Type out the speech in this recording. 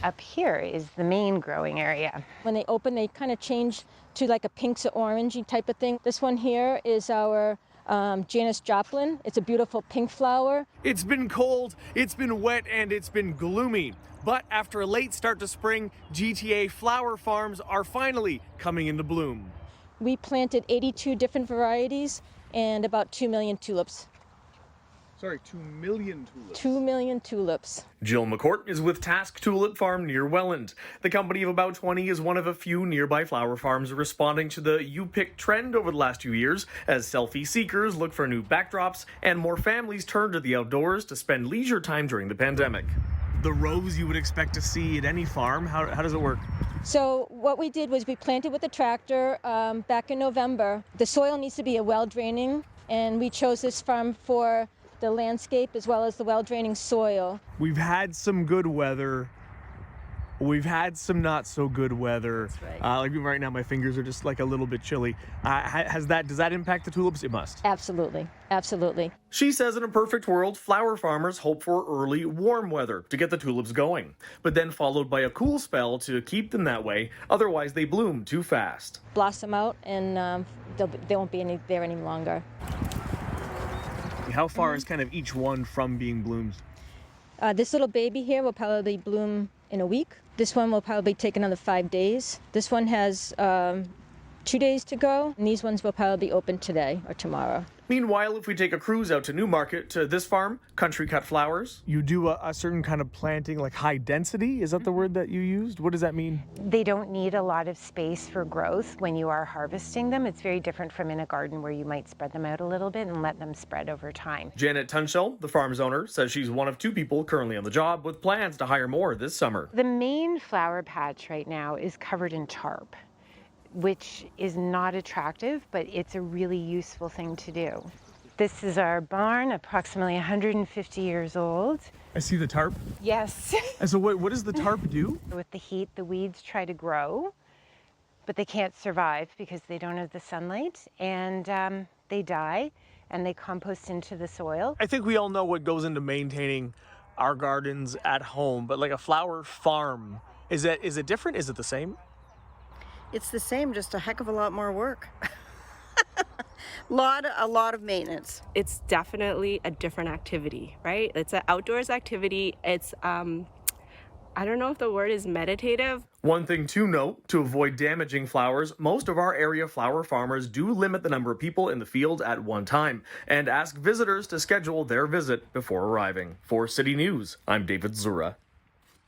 up here is the main growing area. When they open, they kind of change to like a pinks or orangey type of thing. This one here is our Janus Joplin. It's a beautiful pink flower. It's been cold, it's been wet, and it's been gloomy. But after a late start to spring, GTA flower farms are finally coming into bloom. We planted 82 different varieties and about 2 million tulips. Sorry, 2 million tulips. 2 million tulips. Jill McCourt is with TASC Tulip Farm near Welland. The company of about 20 is one of a few nearby flower farms responding to the You Pick trend over the last 2 years as selfie seekers look for new backdrops and more families turn to the outdoors to spend leisure time during the pandemic. The rows you would expect to see at any farm, how does it work? So what we did was we planted with a tractor back in November. The soil needs to be a well-draining, and we chose this farm for the landscape as well as the well-draining soil. We've had some good weather. We've had some not so good weather. That's right. Like right now, my fingers are just like a little bit chilly. Does that impact the tulips? It must. Absolutely, absolutely. She says in a perfect world, flower farmers hope for early warm weather to get the tulips going, but then followed by a cool spell to keep them that way. Otherwise, they bloom too fast. Blossom out, and they won't be there any longer. How far is kind of each one from being bloomed? This little baby here will probably bloom in a week. This one will probably take another 5 days. This one has 2 days to go, and these ones will probably be open today or tomorrow. Meanwhile, if we take a cruise out to Newmarket to this farm, Country Cut Flowers, you do a certain kind of planting, like high density. Is that the word that you used? What does that mean? They don't need a lot of space for growth when you are harvesting them. It's very different from in a garden where you might spread them out a little bit and let them spread over time. Janet Tunshell, the farm's owner, says she's one of 2 people currently on the job with plans to hire more this summer. The main flower patch right now is covered in tarp, which is not attractive, but it's a really useful thing to do. This is our barn, approximately 150 years old. I see the tarp. Yes. And so what does the tarp do? With the heat, the weeds try to grow, but they can't survive because they don't have the sunlight, and they die, and they compost into the soil. I think we all know what goes into maintaining our gardens at home, but like a flower farm, is it different? Is it the same? It's the same, just a heck of a lot more work. A lot of maintenance. It's definitely a different activity, right? It's an outdoors activity. It's, I don't know if the word is meditative. One thing to note, to avoid damaging flowers, most of our area flower farmers do limit the number of people in the field at one time and ask visitors to schedule their visit before arriving. For City News, I'm David Zura.